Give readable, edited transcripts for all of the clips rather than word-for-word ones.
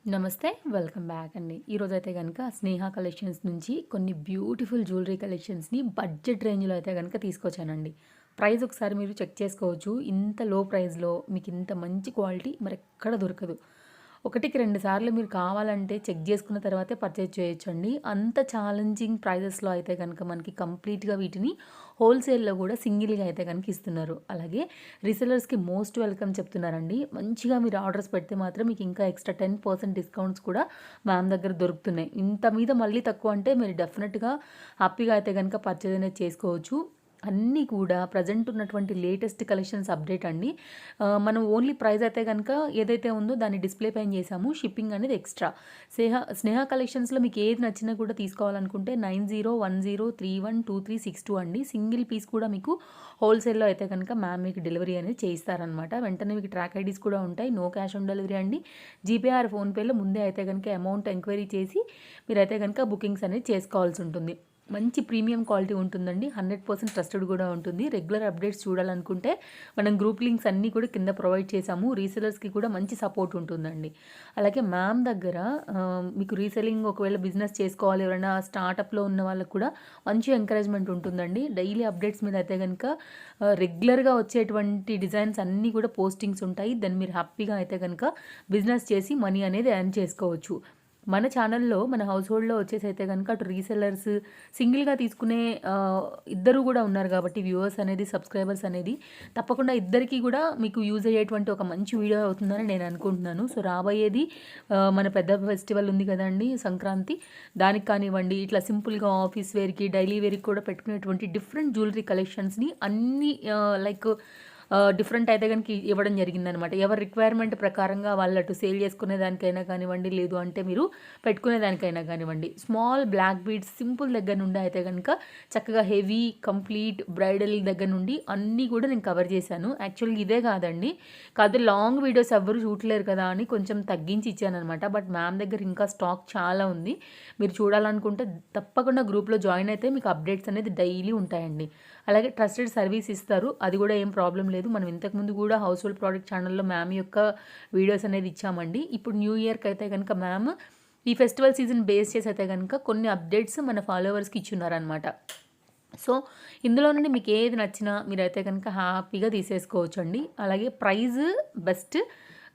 నమస్తే. Welcome back అండి. ఈరోజైతే గనక స్నేహ కలెక్షన్స్ నుంచి కొన్ని బ్యూటిఫుల్ జ్యువెలరీ కలెక్షన్స్‌ని బడ్జెట్ రేంజ్‌లో అయితే గనక తీసుకొచ్చానండి. ప్రైస్ ఒకసారి మీరు చెక్ చేసుకోవచ్చు. ఇంత లో ప్రైస్‌లో మీకింత మంచి క్వాలిటీ మరెక్కడ దొరకదు. ఒకటికి 2 సార్లు మీరు కావాలంటే చెక్ చేసుకున్న తర్వాతే పర్చేజ్ చేయొచ్చండి. అంత ఛాలెంజింగ్ ప్రైజెస్‌లో అయితే గనక మనకి కంప్లీట్‌గా వీటిని హోల్‌సేల్‌లో కూడా సింగిల్‌గా అయితే గనక ఇస్తున్నారు. అలాగే రీసెల్లర్స్‌కి మోస్ట్ వెల్కమ్ చెప్తున్నారండి. మంచిగా మీరు ఆర్డర్స్ పెడితే మాత్రం మీకు ఇంకా ఎక్స్‌ట్రా 10% డిస్కౌంట్స్ కూడా మ్యామ్ దగ్గర దొరుకుతున్నాయి. ఇంత మీద మళ్ళీ తక్కువ అంటే మీరు డెఫినెట్‌గా హ్యాపీగా అయితే గనక పర్చేజ్ అనేది చేసుకోవచ్చు. అన్నీ కూడా ప్రెజెంట్ ఉన్నటువంటి లేటెస్ట్ కలెక్షన్స్ అప్డేట్ అండి. మనం ఓన్లీ ప్రైస్ అయితే గనక ఏదైతే ఉందో దాన్ని డిస్‌ప్లే పైన చేసాము. షిప్పింగ్ అనేది ఎక్స్‌ట్రా. స్నేహ కలెక్షన్స్‌లో మీకు ఏది నచ్చినా కూడా తీసుకోవాలనుకుంటే 9010312362 అండి. సింగిల్ పీస్ కూడా మీకు హోల్‌సేల్‌లో అయితే కనుక మ్యామ్ మీకు డెలివరీ అనేది చేయిస్తారనమాట. వెంటనే మీకు ట్రాక్ ఐడీస్ కూడా ఉంటాయి. నో క్యాష్ ఆన్ డెలివరీ అండి. జీపే ఆర్ ఫోన్‌పేలో ముందే అయితే గనుక అమౌంట్ ఎంక్వైరీ చేసి మీరైతే గనుక బుకింగ్స్ అనేది చేసుకోవాల్సి ఉంటుంది. మంచి ప్రీమియం క్వాలిటీ ఉంటుందండి. 100% ట్రస్టెడ్ కూడా ఉంటుంది. రెగ్యులర్ అప్డేట్స్ చూడాలనుకుంటే మనం గ్రూప్ లింక్స్ అన్నీ కూడా కింద ప్రొవైడ్ చేసాము. రీసెలర్స్‌కి కూడా మంచి సపోర్ట్ ఉంటుందండి. అలాగే మ్యామ్ దగ్గర మీకు రీసెల్లింగ్ ఒకవేళ బిజినెస్ చేసుకోవాలి ఎవరైనా స్టార్టప్‌లో ఉన్న వాళ్ళకి కూడా మంచి ఎంకరేజ్‌మెంట్ ఉంటుందండి. డైలీ అప్డేట్స్ మీద అయితే గనుక రెగ్యులర్‌గా వచ్చేటువంటి డిజైన్స్ అన్నీ కూడా పోస్టింగ్స్ ఉంటాయి. దాన్ని మీరు హ్యాపీగా అయితే గనుక బిజినెస్ చేసి మనీ అనేది ఎర్న్ చేసుకోవచ్చు. మన ఛానల్‌లో మన హౌస్ హోల్డ్‌లో వచ్చేసైతే గనుక అటు రీసెల్లర్స్, సింగిల్‌గా తీసుకునే ఇద్దరు గూడా ఉన్నారు గాబట్టి వ్యూవర్స్ అనేది, సబ్స్క్రైబర్స్ అనేది తప్పకుండా ఇద్దరికీ గూడా మీకు యూజ్ అయ్యేటువంటి ఒక మంచి వీడియో అవుతుందని నేను అనుకుంటున్నాను. సో, రాబోయేది మన పెద్ద ఫెస్టివల్ ఉంది కదండీ! సంక్రాంతి. దానికి కానివ్వండి, ఇట్లా సింపుల్‌గా ఆఫీస్ వేర్‌కి, డైలీ వేర్‌కి కూడా పెట్టుకునేటువంటి డిఫరెంట్ జ్యువెలరీ కలెక్షన్స్‌ని అన్నీ లైక్ డిఫరెంట్ అయితే గనుక ఇవ్వడం జరిగిందనమాట. ఎవరి రిక్వైర్మెంట్ ప్రకారంగా వాళ్ళు అటు సేల్ చేసుకునే దానికైనా కానివ్వండి, లేదు అంటే మీరు పెట్టుకునే దానికైనా కానివ్వండి. స్మాల్ బ్లాక్ బీడ్స్ సింపుల్ దగ్గర నుండి అయితే గనుక చక్కగా హెవీ, కంప్లీట్ బ్రైడల్ దగ్గర నుండి అన్నీ కూడా నేను కవర్ చేశాను. యాక్చువల్‌గా ఇదే కాదండి. లాంగ్ వీడియోస్ ఎవ్వరు చూడలేరు కదా అని కొంచెం తగ్గించి ఇచ్చాననమాట. బట్ మ్యామ్ దగ్గర ఇంకా స్టాక్ చాలా ఉంది. మీరు చూడాలనుకుంటే తప్పకుండా గ్రూప్‌లో జాయిన్ అయితే మీకు అప్డేట్స్ అనేది డైలీ ఉంటాయండి. అలాగే ట్రస్టెడ్ సర్వీస్ ఇస్తారు. అది కూడా ఏం ప్రాబ్లమ్ లేదు. మనం ఇంతకుముందు కూడా హౌస్ హోల్డ్ ప్రోడక్ట్ ఛానల్‌లో మ్యామ్ యొక్క వీడియోస్ అనేది ఇచ్చామండి. ఇప్పుడు న్యూ ఇయర్‌కి అయితే గనుక మ్యామ్ ఈ ఫెస్టివల్ సీజన్ బేస్ చేసి అయితే గనుక కొన్ని అప్డేట్స్ మన ఫాలోవర్స్‌కి ఇచ్చున్నారనమాట. సో, ఇందులో నుండి మీకు ఏది నచ్చినా మీరైతే గనుక హ్యాపీగా తీసేసుకోవచ్చండి. అలాగే ప్రైజ్ బెస్ట్,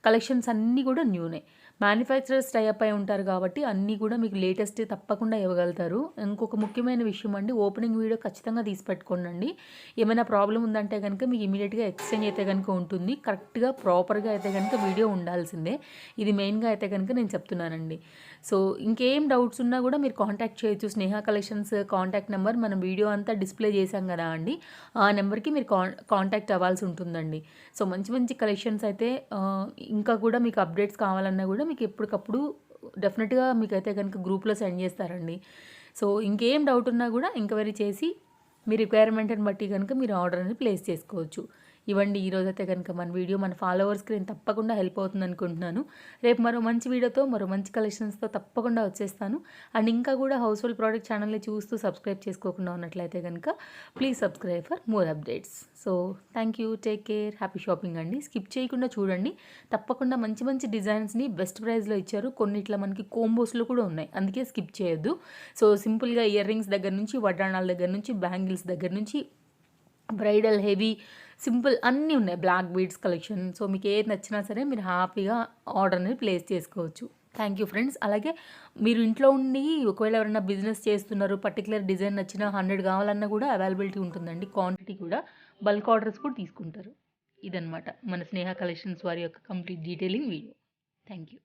కలెక్షన్స్ అన్నీ కూడా న్యూనే. మ్యానుఫ్యాక్చరర్స్ టై అప్ అయి ఉంటారు కాబట్టి అన్నీ కూడా మీకు లేటెస్ట్ తప్పకుండా ఇవ్వగలుగుతారు. ఇంకొక ముఖ్యమైన విషయం అండి, ఓపెనింగ్ వీడియో ఖచ్చితంగా తీసి పెట్టుకోండి. ఏమైనా ప్రాబ్లమ్ ఉందంటే గనుక మీకు ఇమీడియట్‌గా ఎక్స్చేంజ్ అయితే గనుక ఉంటుంది. కరెక్ట్‌గా ప్రాపర్‌గా అయితే గనుక వీడియో ఉండాల్సిందే. ఇది మెయిన్‌గా అయితే గనుక నేను చెప్తున్నానండి. సో, ఇంకేం డౌట్స్ ఉన్నా కూడా మీరు కాంటాక్ట్ చేయొచ్చు. స్నేహ కలెక్షన్స్ కాంటాక్ట్ నెంబర్ మనం వీడియో అంతా డిస్‌ప్లే చేశాం కదా అండి. ఆ నెంబర్‌కి మీరు కాంటాక్ట్ అవ్వాల్సి ఉంటుందండి. సో, మంచి మంచి కలెక్షన్స్ అయితే ఇంకా కూడా మీకు అప్డేట్స్ కావాలన్నా కూడా మీకు ఎప్పటికప్పుడు డెఫినెట్‌గా మీకైతే గనుక గ్రూప్‌లో సెండ్ చేస్తారండి. సో, ఇంకేం డౌట్ ఉన్నా కూడా ఎంక్వైరీ చేసి మీ రిక్వైర్మెంట్‌ని బట్టి గనుక మీరు ఆర్డర్ అనేది ప్లేస్ చేసుకోవచ్చు. ఇవండి ఈరోజైతే గనుక మన వీడియో మన ఫాలోవర్స్‌కి నేను తప్పకుండా హెల్ప్ అవుతుందనుకుంటున్నాను. రేపు మరో మంచి వీడియోతో, మరో మంచి కలెక్షన్స్‌తో తప్పకుండా వచ్చేస్తాను. అండ్ ఇంకా కూడా హౌస్ హోల్డ్ ప్రోడక్ట్ ఛానల్‌ని చూస్తూ సబ్స్క్రైబ్ చేసుకోకుండా ఉన్నట్లయితే గనుక please subscribe for more updates. So, thank you. Take care. Happy shopping అండి. స్కిప్ చేయకుండా చూడండి. తప్పకుండా మంచి మంచి డిజైన్స్‌ని బెస్ట్ ప్రైస్‌లో ఇచ్చారు. కొన్నిట్లా మనకి కోంబోస్‌లో కూడా ఉన్నాయి. అందుకే స్కిప్ చేయొద్దు. సో, సింపుల్‌గా ఇయర్ రింగ్స్ దగ్గర నుంచి, వడ్డాణాల దగ్గర నుంచి, బ్యాంగిల్స్ దగ్గర నుంచి బ్రైడల్, హెవీ, సింపుల్ అన్నీ ఉన్నాయి. Black beads collection. సో, మీకు ఏది నచ్చినా సరే మీరు హ్యాపీగా ఆర్డర్ అనేది ప్లేస్ చేసుకోవచ్చు. Thank you friends. అలాగే మీరు ఇంట్లో ఉండి ఒకవేళ ఎవరైనా బిజినెస్ చేస్తున్నారు, పర్టిక్యులర్ డిజైన్ నచ్చిన 100 కావాలన్నా కూడా అవైలబిలిటీ ఉంటుందండి. క్వాంటిటీ కూడా బల్క్ ఆర్డర్స్ కూడా తీసుకుంటారు. ఇదనమాట మన స్నేహ కలెక్షన్స్ వారి యొక్క complete detailing video. Thank you.